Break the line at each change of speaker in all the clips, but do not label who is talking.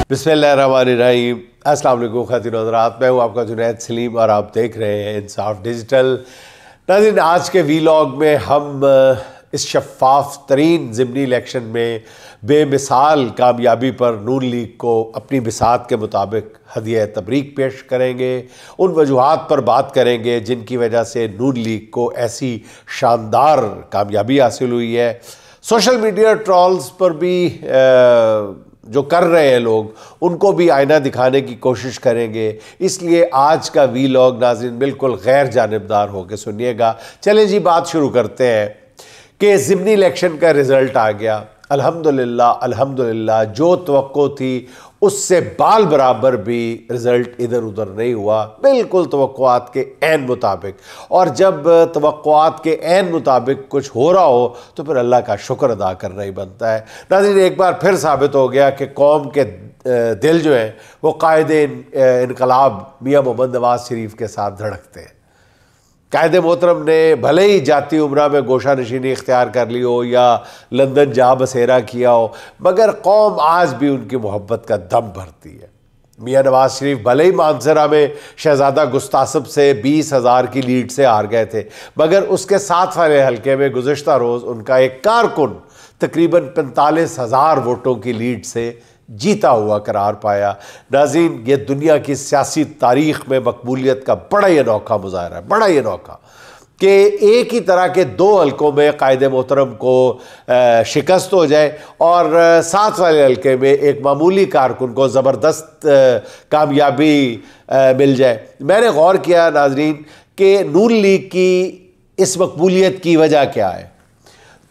बिस्मिल्लाहिर्रहमानिर्रहीम। अस्सलाम वालेकुम ख़वातीन और हज़रात, मैं हूँ आपका जुनैद सलीम और आप देख रहे हैं इंसाफ डिजिटल। नाज़रीन, आज के वीलॉग में हम इस शफ़ाफ़ तरीन ज़िमनी इलेक्शन में बेमिसाल कामयाबी पर नून लीग को अपनी बिसात के मुताबिक हदिया तबरीक पेश करेंगे। उन वजूहात पर बात करेंगे जिनकी वजह से नून लीग को ऐसी शानदार कामयाबी हासिल हुई है। सोशल मीडिया ट्रॉल्स पर भी जो कर रहे हैं लोग, उनको भी आईना दिखाने की कोशिश करेंगे। इसलिए आज का वीलॉग नाज़रीन बिल्कुल गैर जानिबदार होकर सुनिएगा। चलें जी, बात शुरू करते हैं कि ज़िमनी इलेक्शन का रिज़ल्ट आ गया। अल्हम्दुलिल्लाह अल्हम्दुलिल्लाह, जो तवक्को थी उससे बाल बराबर भी रिज़ल्ट इधर उधर नहीं हुआ, बिल्कुल तवक्कुआत के ऐन मुताबिक। और जब तवक्कुआत के ऐन मुताबिक कुछ हो रहा हो तो फिर अल्लाह का शुक्र अदा करना ही बनता है। नाज़रीन, एक बार फिर साबित हो गया कि कौम के दिल जो हैं वो कायदे इनकलाब मियाँ मोहम्मद नवाज़ शरीफ के साथ धड़कते हैं। कायदे मोहतरम ने भले ही जाती उम्रा में गोशा नशीनी इख्तियार कर ली हो या लंदन जा बसेरा किया हो, मगर कौम आज भी उनकी मोहब्बत का दम भरती है। मियाँ नवाज़ शरीफ भले ही मानसरा में शहजादा गुस्तासब से 20,000 की लीड से हार गए थे, मगर उसके साथ वाले हलके में गुज़श्ता रोज़ उनका एक कारकुन तकरीबन 45,000 वोटों की लीड से जीता हुआ करार पाया। नाज़रीन, ये दुनिया की सियासी तारीख़ में मकबूलियत का बड़ा ही अनोखा मुज़ाहरा है, बड़ा ही अनोखा कि एक ही तरह के दो हलकों में कायदे मोहतरम को शिकस्त हो जाए और साथ वाले हलके में एक मामूली कारकुन को ज़बरदस्त कामयाबी मिल जाए। मैंने गौर किया नाज़रीन कि नून लीग की इस मकबूलियत की वजह क्या है,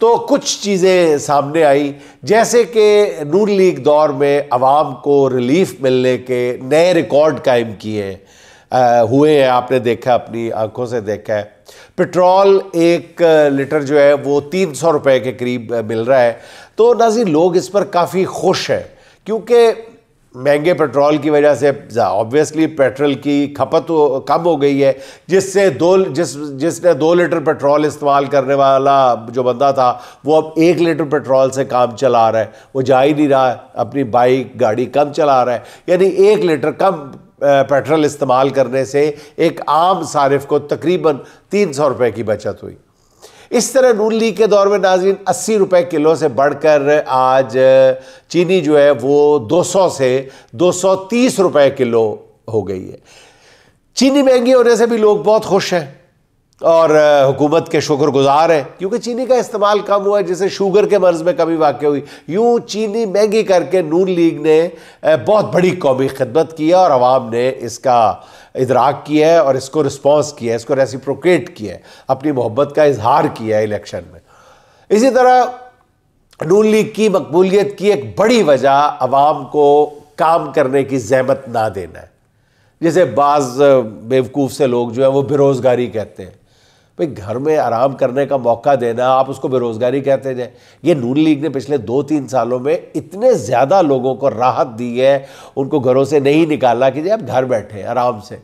तो कुछ चीज़ें सामने आई, जैसे कि नून लीग दौर में आवाम को रिलीफ मिलने के नए रिकॉर्ड कायम किए हुए हैं। आपने देखा, अपनी आंखों से देखा है। पेट्रोल 1 लीटर जो है वो 300 रुपए के करीब मिल रहा है। तो नाज़रीन, लोग इस पर काफ़ी खुश हैं क्योंकि महंगे पेट्रोल की वजह से ऑब्वियसली पेट्रोल की खपत कम हो गई है, जिससे जिसने 2 लीटर पेट्रोल इस्तेमाल करने वाला जो बंदा था वो अब 1 लीटर पेट्रोल से काम चला रहा है। वो जा ही नहीं रहा, अपनी बाइक गाड़ी कम चला रहा है। यानी 1 लीटर कम पेट्रोल इस्तेमाल करने से एक आम सारिफ को तकरीबन 300 रुपये की बचत हुई। इस तरह नून लीग के दौर में नाज़रीन 80 रुपये किलो से बढ़कर आज चीनी जो है वो 200 से 230 रुपये किलो हो गई है। चीनी महंगी होने से भी लोग बहुत खुश हैं और हुकूमत के शुक्रगुजार हैं क्योंकि चीनी का इस्तेमाल कम हुआ है, जिससे शुगर के मर्ज़ में कमी वाक़ हुई। यूँ चीनी महंगी करके नून लीग ने बहुत बड़ी कौमी खिदमत की है और आवाम ने इसका इदराक किया है और इसको रिस्पॉन्स किया है, इसको रेसिप्रोकेट किया है, अपनी मोहब्बत का इजहार किया है इलेक्शन में। इसी तरह नून लीग की मकबूलियत की एक बड़ी वजह आवाम को काम करने की ज़हमत ना देना है। जैसे बाज़ बेवकूफ़ से लोग जो है वो बेरोज़गारी कहते हैं। भाई, घर में आराम करने का मौका देना, आप उसको बेरोज़गारी कहते जाए। ये नून लीग ने पिछले 2-3 सालों में इतने ज़्यादा लोगों को राहत दी है, उनको घरों से नहीं निकाला कि आप घर बैठे आराम से।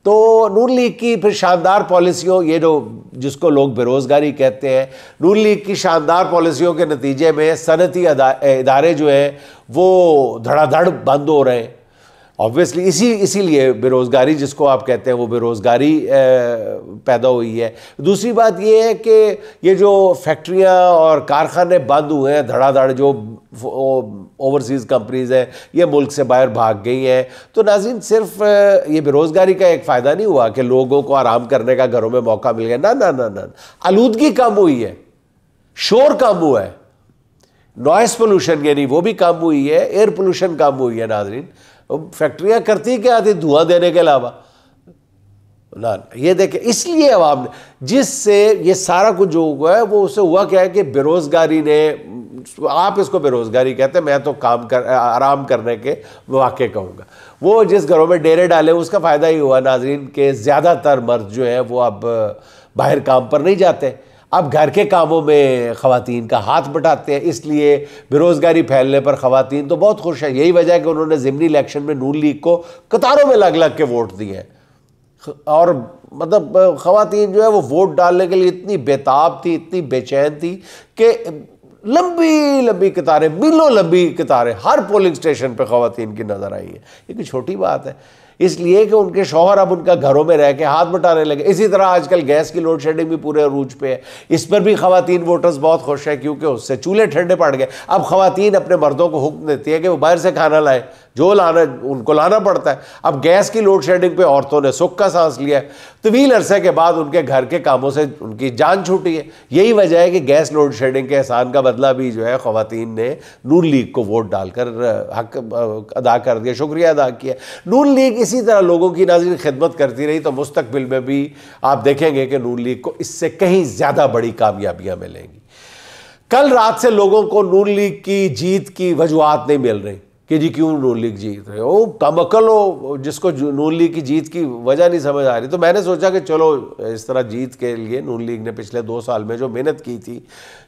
तो नून लीग की फिर शानदार पॉलिसियों, ये जो जिसको लोग बेरोज़गारी कहते हैं, नून लीग की शानदार पॉलिसियों के नतीजे में सनती इदारे जो हैं वो धड़ाधड़ बंद हो रहे हैं। ऑब्वियसली इसीलिए बेरोज़गारी जिसको आप कहते हैं वो बेरोज़गारी पैदा हुई है। दूसरी बात ये है कि ये जो फैक्ट्रियां और कारखाने बंद हुए हैं धड़ाधड़, जो ओवरसीज़ कंपनीज़ हैं ये मुल्क से बाहर भाग गई हैं। तो नाज़रीन, सिर्फ ये बेरोज़गारी का एक फ़ायदा नहीं हुआ कि लोगों को आराम करने का घरों में मौका मिल गया, ना ना ना ना, आलूदगी कम हुई है, शोर कम हुआ है, नॉइस पोल्यूशन यानी वो भी कम हुई है, एयर पोल्यूशन कम हुई है। नाज़रीन, फैक्ट्रियां करती क्या थी धुआं देने के अलावा ना। ये देखें, इसलिए अवाम ने, जिससे ये सारा कुछ जो हुआ है वो उससे हुआ क्या है कि बेरोज़गारी ने, आप इसको बेरोज़गारी कहते हैं, मैं तो आराम करने के वाक़े कहूँगा। वो जिस घरों में डेरे डाले उसका फ़ायदा ही हुआ नाज़रीन के ज़्यादातर मर्द जो है वो अब बाहर काम पर नहीं जाते, अब घर के कामों में ख़वातीन का हाथ बटाते हैं। इसलिए बेरोज़गारी फैलने पर ख़वातीन तो बहुत खुश है। यही वजह है कि उन्होंने ज़िमनी इलेक्शन में नून लीग को कतारों में लग लग के वोट दिए हैं। और मतलब ख़वातीन जो है वो वोट डालने के लिए इतनी बेताब थी, इतनी बेचैन थी कि लंबी लंबी कतारें, मीलों लंबी कतारें हर पोलिंग स्टेशन पे ख़वातीन की नज़र आई है। ये कोई छोटी बात है, इसलिए कि उनके शौहर अब उनका घरों में रह के हाथ बटाने लगे। इसी तरह आजकल गैस की लोड शेडिंग भी पूरे अरूज पे है, इस पर भी ख़वातीन वोटर्स बहुत खुश हैं क्योंकि उससे चूल्हे ठंडे पड़ गए। अब ख़वातीन अपने मर्दों को हुक्म देती है कि वो बाहर से खाना लाएं, जो लाना उनको लाना पड़ता है। अब गैस की लोड शेडिंग पे औरतों ने सुख का सांस लिया है। तवील अरसे के बाद उनके घर के कामों से उनकी जान छूटी है। यही वजह है कि गैस लोड शेडिंग के एहसान का बदला भी जो है ख़वातीन ने नून लीग को वोट डालकर हक अदा कर दिया, शुक्रिया अदा किया। नून लीग इसी तरह लोगों की नाज़रीन खिदमत करती रही तो मुस्तकबिल में भी आप देखेंगे कि नून लीग को इससे कहीं ज़्यादा बड़ी कामयाबियाँ मिलेंगी। कल रात से लोगों को नून लीग की जीत की वजूहात नहीं मिल रही कि जी क्यों नून लीग जीत रहे हो, कमअकल हो जिसको नून लीग की जीत की वजह नहीं समझ आ रही। तो मैंने सोचा कि चलो इस तरह जीत के लिए नून लीग ने पिछले 2 साल में जो मेहनत की थी,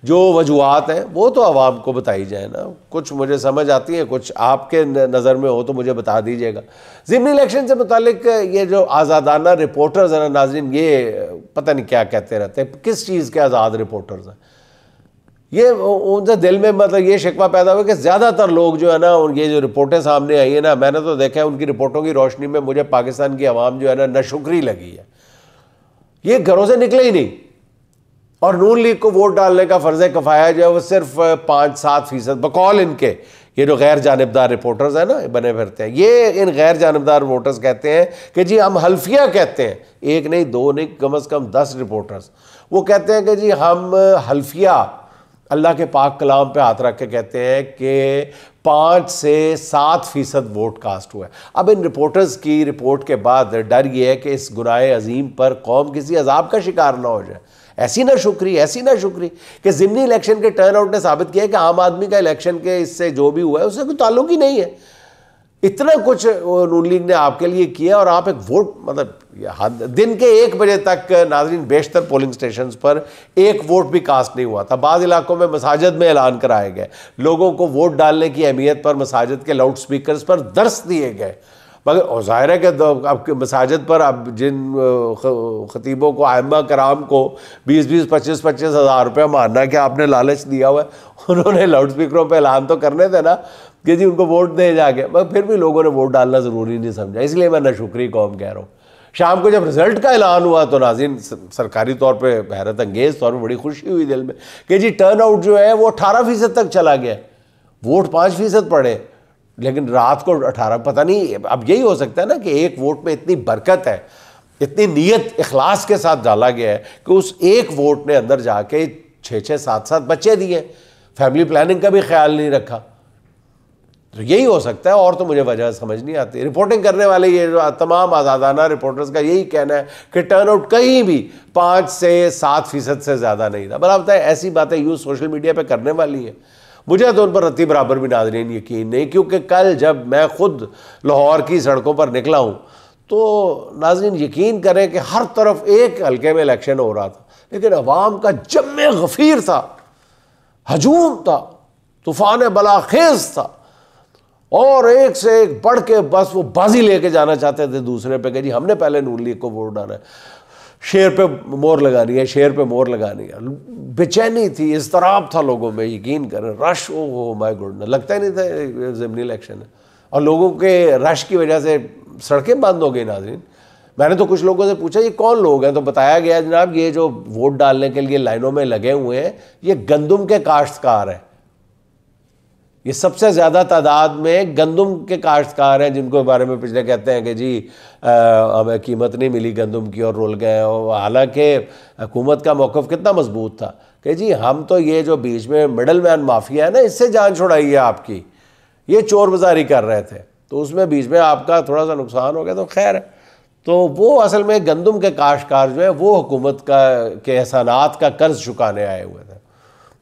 जो वजूहात हैं वो तो आवाम को बताई जाए ना। कुछ मुझे समझ आती है, कुछ आपके नज़र में हो तो मुझे बता दीजिएगा। ज़िमनी इलेक्शन से मुतालिक ये जो आज़ादाना रिपोर्टर्स हैं ना नाज़रीन, ये पता नहीं क्या कहते रहते हैं, किस चीज़ के आज़ाद रिपोर्टर्स हैं। ये उनसे दिल में मतलब ये शिकवा पैदा हुआ कि ज़्यादातर लोग जो है ना, ये जो रिपोर्टें सामने आई है ना, मैंने तो देखा है उनकी रिपोर्टों की रोशनी में मुझे पाकिस्तान की आवाम जो है ना नाशुक्री लगी है। ये घरों से निकले ही नहीं और नून लीग को वोट डालने का फ़र्ज़ कफ़ाया जो है वो सिर्फ 5-7% बकौल इनके ये जो गैर जानिबदार रिपोर्टर्स हैं ना बने फिरते हैं। ये इन गैर जानिबदार रिपोर्टर्स कहते हैं कि जी हम हल्फिया कहते हैं, एक नहीं दो नहीं कम से कम 10 रिपोर्टर्स वो कहते हैं कि जी हम हल्फिया अल्लाह के पाक कलाम पे हाथ रख के कहते हैं कि 5 से 7% वोट कास्ट हुआ है। अब इन रिपोर्टर्स की रिपोर्ट के बाद डर ये है कि इस गुनाह अजीम पर कौम किसी अजाब का शिकार ना हो जाए। ऐसी ना शुक्री कि ज़िमनी इलेक्शन के टर्न आउट ने साबित किया है कि आम आदमी का इलेक्शन के इससे जो भी हुआ है उससे कोई ताल्लुक ही नहीं है। इतना कुछ नून लीग ने आपके लिए किया और आप एक वोट मतलब दिन के 1 बजे तक नाजरीन बेशतर पोलिंग स्टेशंस पर एक वोट भी कास्ट नहीं हुआ था। बाज़ इलाकों में मसाजिद में ऐलान कराए गए, लोगों को वोट डालने की अहमियत पर मसाजिद के लाउड स्पीकर्स पर दर्स दिए गए। मगर ज़ाहिर है कि अब मसाजिद पर अब जिन ख़तीबों को आइम्मा कराम को 20-20, 25-25 हज़ार रुपये मारना कि आपने लालच दिया हुआ है, उन्होंने लाउड स्पीकरों पर ऐलान तो करने थे ना कि जी उनको वोट दे जाके, मगर फिर भी लोगों ने वोट डालना ज़रूरी नहीं समझा। इसलिए मैं नाशुक्री कौम कह रहा हूँ। शाम को जब रिज़ल्ट का ऐलान हुआ तो नाज़रीन सरकारी तौर पे हैरत अंगेज़ तौर पे बड़ी खुशी हुई दिल में कि जी टर्न आउट जो है वो 18% तक चला गया। वोट 5% पड़े लेकिन रात को 18, पता नहीं अब यही हो सकता है ना कि एक वोट में इतनी बरकत है, इतनी नीयत इखलास के साथ डाला गया है कि उस एक वोट ने अंदर जाके 6-6, 7-7 बच्चे दिए। फैमिली प्लानिंग का भी ख्याल नहीं रखा। तो यही हो सकता है और तो मुझे वजह समझ नहीं आती। रिपोर्टिंग करने वाले ये जो तमाम आज़ादाना रिपोर्टर्स का यही कहना है कि टर्नआउट कहीं भी 5 से 7% से ज़्यादा नहीं था। बराबर है, ऐसी बातें यूज़ सोशल मीडिया पे करने वाली हैं। मुझे तो उन पर रत्ती बराबर भी नाज़रीन यकीन नहीं, क्योंकि कल जब मैं खुद लाहौर की सड़कों पर निकला हूँ तो नाज़रीन यकीन करें कि हर तरफ एक हल्के में इलेक्शन हो रहा था, लेकिन अवाम का जम्मे गफ़ीर था, हजूम था, तूफ़ान बलाखेज़ था और एक से एक बढ़ के बस वो बाजी लेके जाना चाहते थे दूसरे पे कि जी हमने पहले नून लीग को वोट डाला है, शेर पे मोहर लगानी है, शेर पे मोहर लगानी है। बेचैनी थी, इज़्तिराब था लोगों में, यकीन करें, रश ओ माय गॉड, लगता ही नहीं था ज़िमनी इलेक्शन है। और लोगों के रश की वजह से सड़कें बंद हो गई नाज़रीन। मैंने तो कुछ लोगों से पूछा ये कौन लोग हैं, तो बताया गया जनाब ये जो वोट डालने के लिए लाइनों में लगे हुए हैं ये गंदम के काश्तकार हैं। ये सबसे ज़्यादा तादाद में गंदम के काश्तकार हैं जिनको बारे में पिछले कहते हैं कि जी हमें कीमत नहीं मिली गंदम की और रुल गए। और हालांकि हुकूमत का मौक़िफ़ कितना मजबूत था कि जी हम तो ये जो बीच में मिडल मैन माफिया है ना इससे जान छुड़ाई है आपकी, ये चोर बाज़ारी कर रहे थे तो उसमें बीच में आपका थोड़ा सा नुकसान हो गया तो खैर है। तो वो असल में गंदम के काश्तकार जो है वो हुकूमत के एहसानात का कर्ज चुकाने आए हुए थे।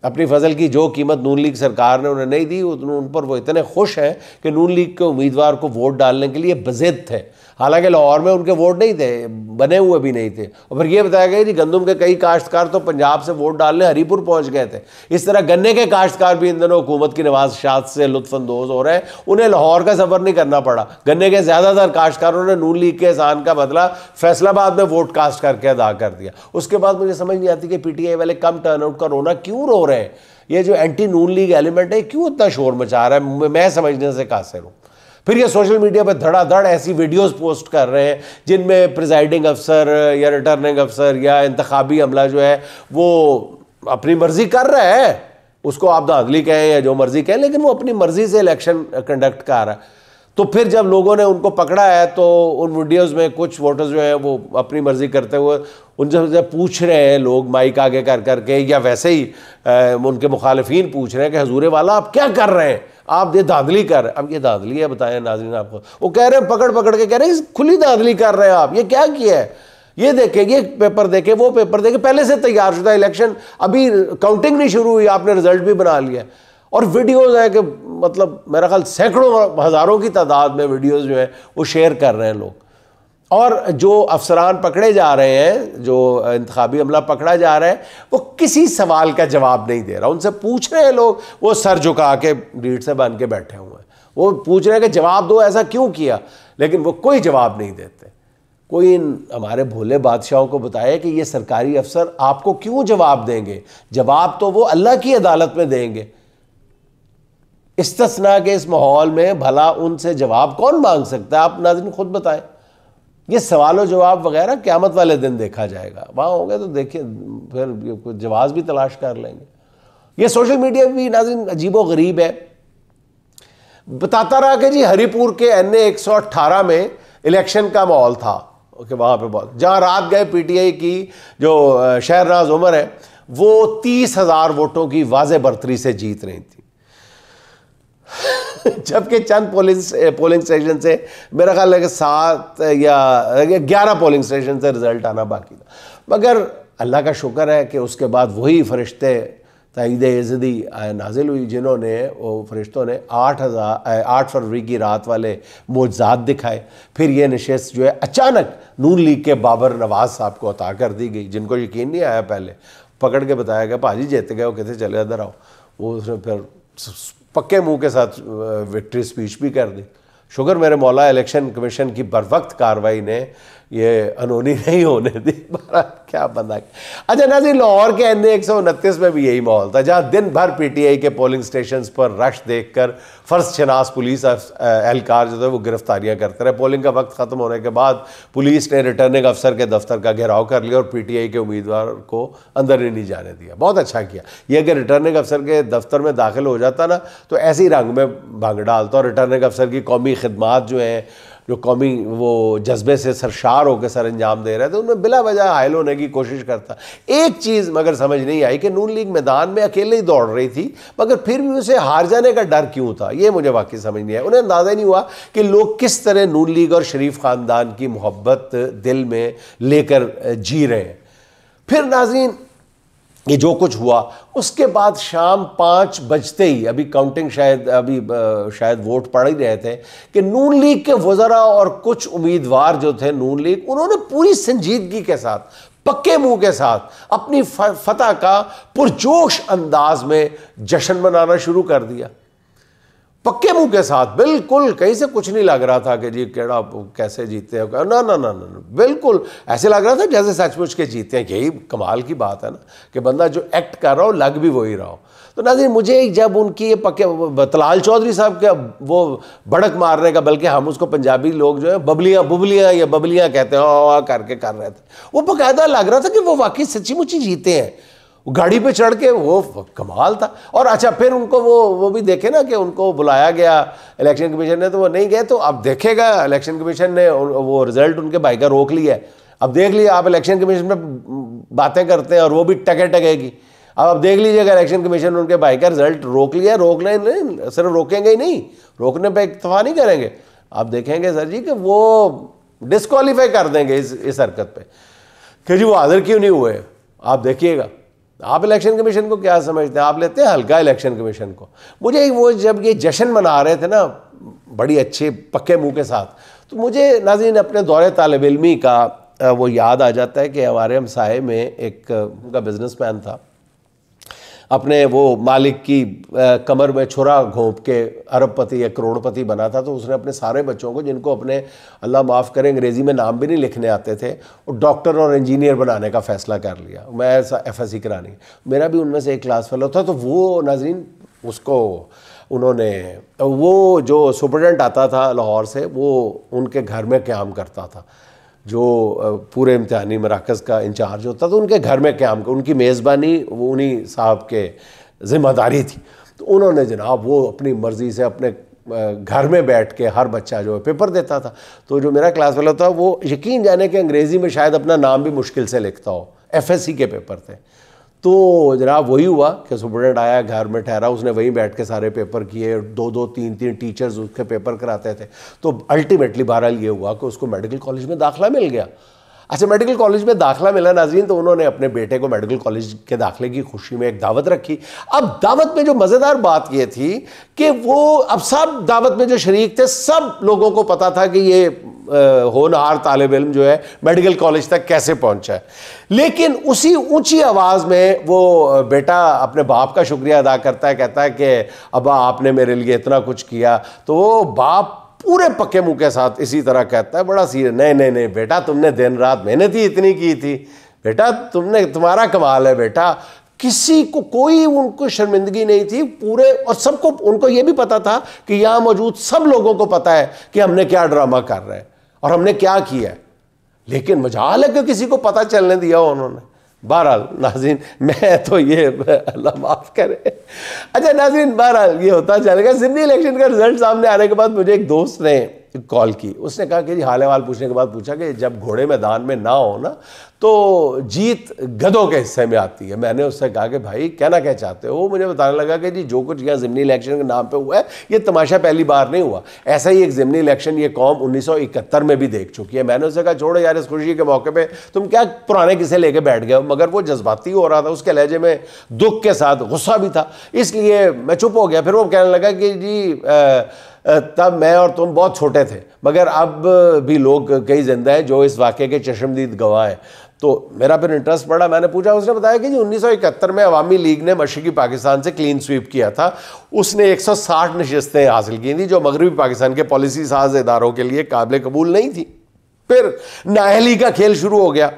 अपनी फसल की जो कीमत नून लीग सरकार ने उन्हें नहीं दी, उन पर वो इतने खुश हैं कि नून लीग के उम्मीदवार को वोट डालने के लिए बज़िद थे। हालांकि लाहौर में उनके वोट नहीं थे, बने हुए भी नहीं थे। और फिर ये बताया गया कि गंदम के कई काश्तकार तो पंजाब से वोट डालने हरीपुर पहुंच गए थे। इस तरह गन्ने के काश्तकार भी इन दिनों हुकूमत की नवाज़शात से लुत्फानंदोज हो रहे हैं, उन्हें लाहौर का सफ़र नहीं करना पड़ा। गन्ने के ज़्यादातर काश्तकारों ने नून लीग के एहसान का बदला फैसलाबाद में वोट कास्ट करके अदा कर दिया। उसके बाद मुझे समझ नहीं आती कि पीटीआई वाले कम टर्नआउट का रोना क्यों रो रहे हैं। ये जो एंटी नून लीग एलिमेंट है क्यों इतना शोर मचा रहा है, मैं समझने से कासिर हूँ। फिर ये सोशल मीडिया पर धड़ाधड़ ऐसी वीडियोस पोस्ट कर रहे हैं जिनमें प्रिजाइडिंग अफसर या रिटर्निंग अफसर या इंतखाबी अमला जो है वो अपनी मर्जी कर रहा है, उसको आप धांधली कहें या जो मर्जी कहें, लेकिन वो अपनी मर्जी से इलेक्शन कंडक्ट कर रहा है। तो फिर जब लोगों ने उनको पकड़ा है तो उन वीडियोस में कुछ वोटर्स जो है वो अपनी मर्जी करते हुए उनसे पूछ रहे हैं, लोग माइक आगे कर करके, या वैसे ही उनके मुखालिफिन पूछ रहे हैं कि हजूर वाला आप क्या कर रहे हैं, आप ये धांधली कर रहे हैं। अब ये धांधली है, बताएं नाज़रीन आपको। वो कह रहे हैं पकड़ पकड़ के कह रहे हैं खुली धांधली कर रहे हैं आप, ये क्या किया है, ये देखे, ये पेपर देखे, वो पेपर देखे, पहले से तैयार शुदा इलेक्शन, अभी काउंटिंग नहीं शुरू हुई, आपने रिजल्ट भी बना लिया। और वीडियोज़ है कि मतलब मेरा ख्याल सैकड़ों हज़ारों की तादाद में वीडियोज़ जो है वो शेयर कर रहे हैं लोग। और जो अफसरान पकड़े जा रहे हैं, जो इंतखाबी अमला पकड़ा जा रहा है, वो किसी सवाल का जवाब नहीं दे रहा। उनसे पूछ रहे हैं लोग, वो सर झुका के रीढ़ से बन के बैठे हुए हैं, वो पूछ रहे हैं कि जवाब दो, ऐसा क्यों किया, लेकिन वो कोई जवाब नहीं देते। कोई इन हमारे भोले बादशाहों को बताए कि ये सरकारी अफसर आपको क्यों जवाब देंगे, जवाब तो वो अल्लाह की अदालत में देंगे। इस्तिस्ना के इस माहौल में भला उनसे जवाब कौन मांग सकता है, आप नाज़रीन खुद बताएं। ये सवाल और जवाब वगैरह क़यामत वाले दिन देखा जाएगा, वहाँ होंगे तो देखिए फिर जवाब भी तलाश कर लेंगे। ये सोशल मीडिया भी नाज़रीन अजीबो गरीब है। बताता रहा कि जी हरीपुर के NA 118 में इलेक्शन का माहौल था कि वहाँ पे बहुत, जहाँ रात गए पीटीआई की जो शहरनाज उमर है वो 30,000 वोटों की वाज़े बर्तरी से जीत रही थी जबकि चंद पोलिंग स्टेशन से मेरा ख्याल है कि 7 या 11 पोलिंग स्टेशन से रिजल्ट आना बाकी था। मगर अल्लाह का शुक्र है कि उसके बाद वही फरिश्ते ताईद इज़्ज़दी नाजिल हुई जिन्होंने, वो फरिश्तों ने 8 फरवरी की रात वाले मोज़ात दिखाए। फिर ये नशिस्त जो है अचानक नून लीग के बाबर नवाज़ साहब को अता कर दी गई, जिनको यकीन नहीं आया। पहले पकड़ के बताया गया भाजी जीत गए हो, कहते चले इधर आओ। वो उसने फिर पक्के मुंह के साथ विक्ट्री स्पीच भी कर दी। शुक्र मेरे मौला इलेक्शन कमीशन की बर वक्त कार्रवाई ने ये अनहोनी नहीं होने दी। क्या बंदा। अच्छा नाज़रीन, लाहौर के NA 129 में भी यही माहौल था, जहाँ दिन भर पीटीआई के पोलिंग स्टेशन पर रश देखकर फर्ज शनास पुलिस एहलकार जो थे वो गिरफ्तारियाँ करते रहे। पोलिंग का वक्त ख़त्म होने के बाद पुलिस ने रिटर्निंग अफसर के दफ्तर का घेराव कर लिया और पीटीआई के उम्मीदवार को अंदर ही नहीं जाने दिया। बहुत अच्छा किया ये, अगर रिटर्निंग अफसर के दफ्तर में दाखिल हो जाता ना तो ऐसे ही रंग में भांग डालता। और रिटर्निंग अफसर की कौमी खिदमात जो हैं, जो कौमी वो जज्बे से सरशार होकर सर अंजाम दे रहे थे, उनमें बिला वजह हायल होने की कोशिश करता। एक चीज़ मगर समझ नहीं आई कि नून लीग मैदान में अकेले ही दौड़ रही थी, मगर फिर भी उसे हार जाने का डर क्यों था, ये मुझे वाकई समझ नहीं आया। उन्हें अंदाज़ा नहीं हुआ कि लोग किस तरह नून लीग और शरीफ ख़ानदान की मोहब्बत दिल में लेकर जी रहे हैं। फिर नाज़रीन ये जो कुछ हुआ उसके बाद शाम 5 बजते ही, अभी काउंटिंग शायद वोट पड़ ही रहे थे, कि नून लीग के वज़रा और कुछ उम्मीदवार जो थे नून लीग, उन्होंने पूरी संजीदगी के साथ, पक्के मुंह के साथ अपनी फतह का पुरजोश अंदाज में जश्न मनाना शुरू कर दिया। पक्के मुंह के साथ, बिल्कुल कहीं से कुछ नहीं लग रहा था कि जी केड़ा कैसे जीते हैं, ना ना ना ना, बिल्कुल ऐसे लग रहा था जैसे सचमुच के जीते हैं। यही कमाल की बात है ना कि बंदा जो एक्ट कर रहा हो लग भी वही रहा हो। तो नाज़रीन, मुझे जब उनकी ये पक्के तलाल चौधरी साहब के वो बड़क मारने का, बल्कि हम उसको पंजाबी लोग जो है बुबलियाँ या बबलियाँ कहते हैं, करके कर रहे थे, वो बाकायदा लग रहा था कि वो वाकई सच्ची मुच्ची जीते हैं। गाड़ी पे चढ़ के वो कमाल था। और अच्छा फिर उनको वो भी देखे ना कि उनको बुलाया गया इलेक्शन कमीशन ने, तो वो नहीं गए। तो अब देखेगा इलेक्शन कमीशन ने वो रिजल्ट उनके भाई का रोक लिया है। अब देख लिया आप, इलेक्शन कमीशन में बातें करते हैं और वो भी टकेगी। अब देख लीजिएगा इलेक्शन कमीशन ने उनके भाई का रिजल्ट रोक लिया। रोकने नहीं, सिर्फ रोकेंगे ही नहीं, रोकने पर इत्तफा नहीं करेंगे। आप देखेंगे सर जी कि वो डिस्क्वालीफाई कर देंगे इस हरकत पे कि जी वो हाजिर क्यों नहीं हुए। आप देखिएगा। आप इलेक्शन कमीशन को क्या समझते हैं, आप लेते हैं हल्का इलेक्शन कमीशन को। मुझे वो जब ये जश्न मना रहे थे ना बड़ी अच्छे पक्के मुंह के साथ, तो मुझे नाज़रीन अपने दौरे तालिब इल्मी का वो याद आ जाता है कि हमारे हमसाए में एक उनका बिजनेसमैन था, अपने वो मालिक की कमर में छुरा घोंप के अरबपति या करोड़पति बना था। तो उसने अपने सारे बच्चों को, जिनको अपने अल्लाह माफ़ करें अंग्रेज़ी में नाम भी नहीं लिखने आते थे, वो डॉक्टर और इंजीनियर बनाने का फ़ैसला कर लिया। मैं ऐसा FSC करानी, मेरा भी उनमें से एक क्लास फेलो था। तो वो नाज़रीन उसको उन्होंने, वो जो सुपरडेंट आता था लाहौर से, वो उनके घर में क़याम करता था, जो पूरे इम्तिहानी मराकज़ का इंचार्ज होता था, तो उनके घर में क़याम कर, उनकी मेज़बानी वो उन्हीं साहब के ज़िम्मेदारी थी। तो उन्होंने जनाब वो अपनी मर्ज़ी से अपने घर में बैठ के हर बच्चा जो है पेपर देता था। तो जो मेरा क्लास वाला था वो यकीन जाने कि अंग्रेज़ी में शायद अपना नाम भी मुश्किल से लिखता हो, FSC के पेपर थे। तो जनाब वही हुआ कि सुपरडेंट आया, घर में ठहरा, उसने वहीं बैठ के सारे पेपर किए, 2-2 3-3 टीचर्स उसके पेपर कराते थे। तो अल्टीमेटली बहरहाल ये हुआ कि उसको मेडिकल कॉलेज में दाखिला मिल गया। अच्छा, मेडिकल कॉलेज में दाखिला मिला नाज़रीन, तो उन्होंने अपने बेटे को मेडिकल कॉलेज के दाखिले की खुशी में एक दावत रखी। अब दावत में जो मज़ेदार बात ये थी कि वो अब सब दावत में जो शरीक थे, सब लोगों को पता था कि ये होनहार तालिब इल्म जो है मेडिकल कॉलेज तक कैसे पहुंचा है। लेकिन उसी ऊंची आवाज़ में वो बेटा अपने बाप का शुक्रिया अदा करता है, कहता है कि अब्बा आपने मेरे लिए इतना कुछ किया। तो वो बाप पूरे पक्के मुंह के साथ इसी तरह कहता है, बड़ा सीरियस, नहीं बेटा, तुमने दिन रात मेहनत ही इतनी की थी बेटा, तुम्हारा कमाल है बेटा। किसी को कोई उनको शर्मिंदगी नहीं थी पूरे, और सबको उनको ये भी पता था कि यहाँ मौजूद सब लोगों को पता है कि हमने क्या ड्रामा कर रहे हैं और हमने क्या किया है। लेकिन मजाल है कि किसी को पता चलने दिया उन्होंने। बहरहाल नाज़रीन, मैं तो ये अल्लाह माफ़ करे। अच्छा नाज़रीन, बहरहाल ये होता चलेगा। ज़िमनी इलेक्शन का रिजल्ट सामने आने के बाद मुझे एक दोस्त ने कॉल की, उसने कहा कि जी हाल अहवाल पूछने के बाद पूछा कि जब घोड़े मैदान में ना हो ना तो जीत गधों के हिस्से में आती है। मैंने उससे कहा कि भाई कहना क्या चाहते हो? वो मुझे बताने लगा कि जी जो कुछ यहाँ ज़िमनी इलेक्शन के नाम पे हुआ है ये तमाशा पहली बार नहीं हुआ, ऐसा ही एक ज़िमनी इलेक्शन ये कौम 1971 में भी देख चुकी है। मैंने उससे कहा छोड़ो यार, इस खुशी के मौके पर तुम क्या पुराने किस्से लेके बैठ गए हो। मगर वो जज्बाती हो रहा था, उसके लहजे में दुख के साथ गुस्सा भी था, इसलिए मैं चुप हो गया। फिर वो कहने लगा कि जी तब मैं और तुम बहुत छोटे थे, मगर अब भी लोग कई जिंदा हैं जो इस वाक़े के चश्मदीद गवाह हैं। तो मेरा फिर इंटरेस्ट पड़ा, मैंने पूछा। उसने बताया कि जी 1971 में अवामी लीग ने मशरक़ी पाकिस्तान से क्लीन स्वीप किया था। उसने 160 नशस्तें हासिल की थी जो मगरबी पाकिस्तान के पॉलिसी साज इदारों के लिए काबिल कबूल नहीं थी। फिर नाअहली का खेल शुरू हो गया।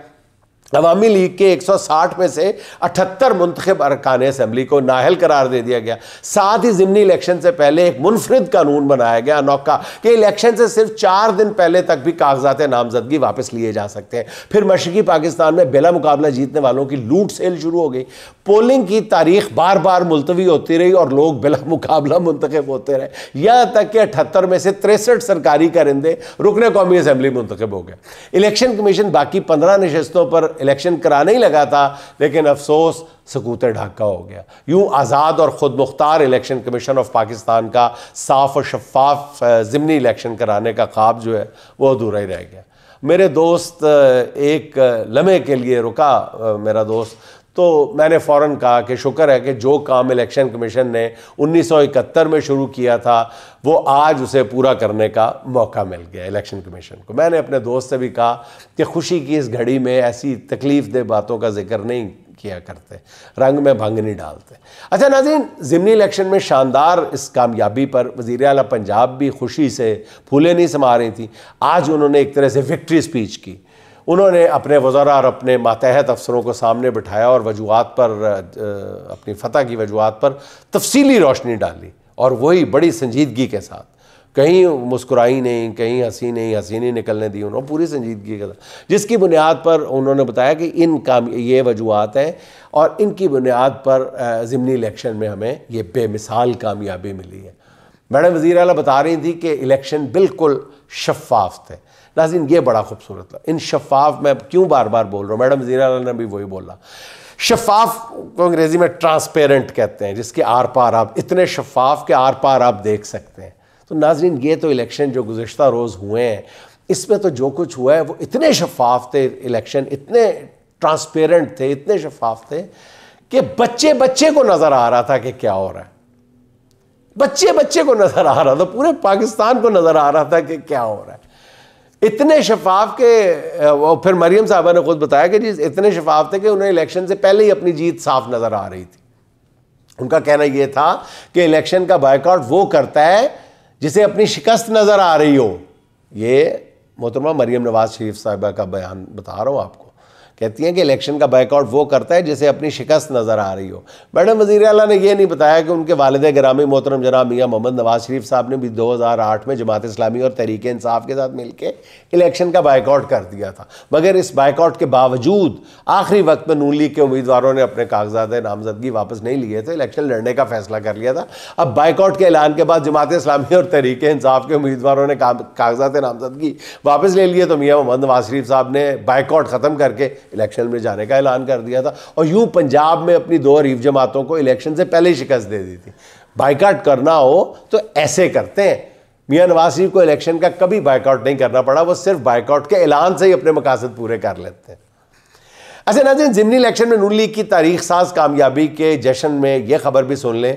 अवामी लीग के 160 में से 78 मुंतखब अरकान असम्बली को नाअहल करार दे दिया गया। साथ ही ज़िमनी इलेक्शन से पहले एक मुनफरिद कानून बनाया गया अनोखा कि इलेक्शन से सिर्फ 4 दिन पहले तक भी कागजात नामजदगी वापस लिए जा सकते हैं। फिर मशरक़ी पाकिस्तान में बिला मुकाबला जीतने वालों की लूट सेल शुरू हो गई। पोलिंग की तारीख बार बार मुलतवी होती रही और लोग बिला मुकाबला मुंतखब होते रहे, यहाँ तक कि 78 में से 63 सरकारी कारिंदे रुकने कौमी असम्बली मुंतखब हो गए। इलेक्शन कमीशन बाकी 15 नशस्तों पर इलेक्शन कराने ही लगा था, लेकिन अफसोस सकूत ढाका हो गया। यूं आज़ाद और खुद Mukhtar election commission of Pakistan का साफ और शफाफ ज़िमनी इलेक्शन कराने का ख्वाब जो है वो अधूरा ही रह गया। मेरे दोस्त एक लम्हे के लिए रुका, मेरा दोस्त, तो मैंने फ़ौरन कहा कि शुक्र है कि जो काम इलेक्शन कमीशन ने 1971 में शुरू किया था वो आज उसे पूरा करने का मौका मिल गया इलेक्शन कमीशन को। मैंने अपने दोस्त से भी कहा कि खुशी की इस घड़ी में ऐसी तकलीफ़ दे बातों का जिक्र नहीं किया करते, रंग में भंग नहीं डालते। अच्छा नाज़रीन, ज़िमनी इलेक्शन में शानदार इस कामयाबी पर वज़ीर आला पंजाब भी खुशी से फूले नहीं समा रही थी। आज उन्होंने एक तरह से विक्ट्री स्पीच की। उन्होंने अपने वज़रा और अपने मातहत अफसरों को सामने बिठाया और वजूहात पर, अपनी फतह की वजूहात पर तफसीली रोशनी डाली, और वही बड़ी संजीदगी के साथ, कहीं मुस्कुराई नहीं, कहीं हंसी नहीं निकलने दी उन्होंने, पूरी संजीदगी के साथ, जिसकी बुनियाद पर उन्होंने बताया कि ये वजूहात हैं और इनकी बुनियाद पर ज़िमनी इलेक्शन में हमें ये बेमिसाल कामयाबी मिली है। मैडम वज़ीर आला बता रही थी कि इलेक्शन बिल्कुल शफाफ थे। नाज़रीन ये बड़ा खूबसूरत था। इन शफाफ, मैं क्यों बार बार बोल रहा हूँ, मैडम वज़ीर आला ने भी वही बोला। शफाफ को अंग्रेज़ी में ट्रांसपेरेंट कहते हैं, जिसके आर पार आप, इतने शफाफ के आर पार आप देख सकते हैं। तो नाज़रीन ये तो इलेक्शन जो गुज़िश्ता रोज़ हुए हैं, इसमें तो जो कुछ हुआ है वो इतने शफाफ थे, इलेक्शन इतने ट्रांसपेरेंट थे, इतने शफाफ थे कि बच्चे बच्चे को नज़र आ रहा था कि क्या हो रहा है। बच्चे बच्चे को नज़र आ रहा था, पूरे पाकिस्तान को नज़र आ रहा था कि क्या हो रहा है। इतने शफाफ के, फिर मरियम साहबा ने खुद बताया कि जी इतने शफाफ थे कि उन्हें इलेक्शन से पहले ही अपनी जीत साफ नजर आ रही थी। उनका कहना यह था कि इलेक्शन का बायकॉट वो करता है जिसे अपनी शिकस्त नजर आ रही हो। ये मोहतरमा मरियम नवाज शरीफ साहिबा का बयान बता रहा हूं आपको। कहती हैं कि इलेक्शन का बायकॉट वो करता है जिसे अपनी शिकस्त नज़र आ रही हो। मैडम वज़ीर आला ने यह नहीं बताया कि उनके वालिद गिरामी मोहतरम जनाब मियाँ मोहम्मद नवाज शरीफ साहब ने भी 2008 में जमात इस्लामी और तहरीक इंसाफ के साथ मिलकर इलेक्शन का बायकॉट कर दिया था, मगर इस बायकॉट के बावजूद आखिरी वक्त में नून लीग के उम्मीदवारों ने अपने कागजात नामजदगी वापस नहीं लिए थे, इलेक्शन लड़ने का फैसला कर लिया था। अब बायकॉट के ऐलान के बाद जमात इस्लामी और तहरीक इंसाफ के उम्मीदवारों ने कागजात नामजदगी वापस ले लिए, तो मियाँ मोहम्मद नवाज शरीफ साहब ने बायकॉट ख़त्म करके इलेक्शन में जाने का ऐलान कर दिया था और यूं पंजाब में अपनी 2 हरीफ जमातों को इलेक्शन से पहले ही शिकस्त दे दी थी। बायकॉट करना हो तो ऐसे करते हैं। मियां नवाज शरीफ को इलेक्शन का कभी बायकॉट नहीं करना पड़ा, वो सिर्फ बायकॉट के ऐलान से ही अपने मकासद पूरे कर लेते हैं। अच्छा नाज़रीन, ज़िमनी इलेक्शन में नून लीग की तारीख साज कामयाबी के जश्न में यह खबर भी सुन लें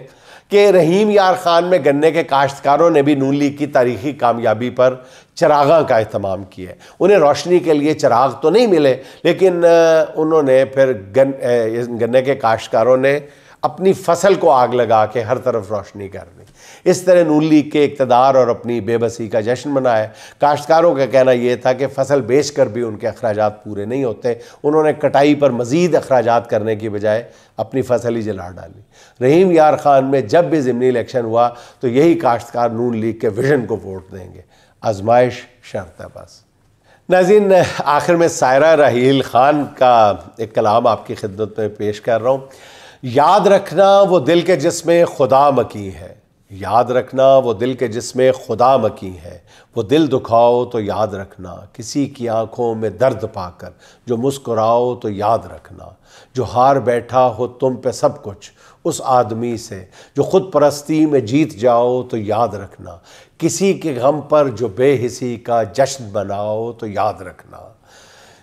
कि रहीम यार खान में गन्ने के काश्तकारों ने भी नून लीग की तारीखी कामयाबी पर चरागा का एहतमाम किया है। उन्हें रोशनी के लिए चराग तो नहीं मिले, लेकिन उन्होंने फिर गन्ने के काश्तकारों ने अपनी फसल को आग लगा के हर तरफ रोशनी कर दी। इस तरह नून लीग के इक़्तिदार और अपनी बेबसी का जश्न मनाया। काश्तकारों का कहना यह था कि फसल बेच कर भी उनके अखराजात पूरे नहीं होते। उन्होंने कटाई पर मज़ीद अखराजात करने की बजाय अपनी फसल ही जला डाली। रहीम यार खान में जब भी ज़िमनी इलेक्शन हुआ तो यही काश्तकार नून लीग के विजन को वोट देंगे। आजमाइश शर्त है बस। नाज़रीन, आखिर में सायरा रहील खान का एक कलाम आपकी खिदमत में पेश कर रहा हूँ। याद रखना वो दिल के जिसमें खुदा मकी है, याद रखना वो दिल के जिसमें खुदा मकी है, वो दिल दुखाओ तो याद रखना, किसी की आंखों में दर्द पाकर जो मुस्कुराओ तो याद रखना, जो हार बैठा हो तुम पे सब कुछ उस आदमी से जो खुद परस्ती में जीत जाओ तो याद रखना, किसी के गम पर जो बेहिसी का जश्न बनाओ तो याद रखना,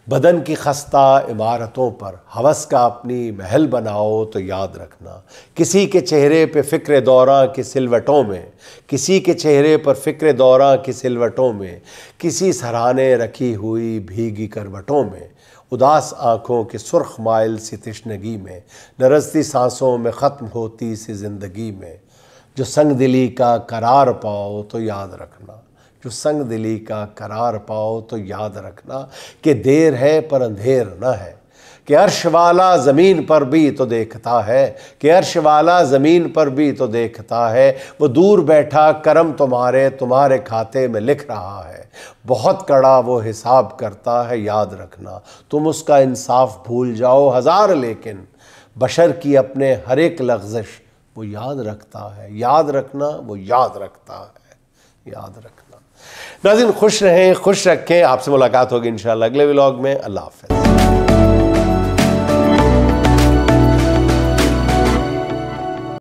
बदन की खस्ता इमारतों पर हवस का अपनी महल बनाओ तो याद रखना, किसी के चेहरे पे फ़िक्र दौरां की सिलवटों में, किसी के चेहरे पर फ़िक्र दौरां की सिलवटों में, किसी सराहने रखी हुई भीगी करवटों में, उदास आँखों की सुर्ख माइल सी तिश्नगी में, नरसती सांसों में ख़त्म होती सी ज़िंदगी में, जो संग दिली का करार पाओ तो याद रखना, जो संग दिली का करार पाओ तो याद रखना कि देर है पर अंधेर न है, कि अर्श वाला ज़मीन पर भी तो देखता है, कि अर्श वाला ज़मीन पर भी तो देखता है, वो दूर बैठा करम तुम्हारे खाते में लिख रहा है, बहुत कड़ा वो हिसाब करता है याद रखना, तुम उसका इंसाफ भूल जाओ हज़ार लेकिन बशर की अपने हर एक लग़्ज़िश वो याद रखता है, याद रखना वो याद रखता है, याद रखना। नाज़रीन खुश रहें, खुश रखें। आपसे मुलाकात होगी इंशाअल्लाह अगले व्लॉग में। अल्लाह हाफ़िज़।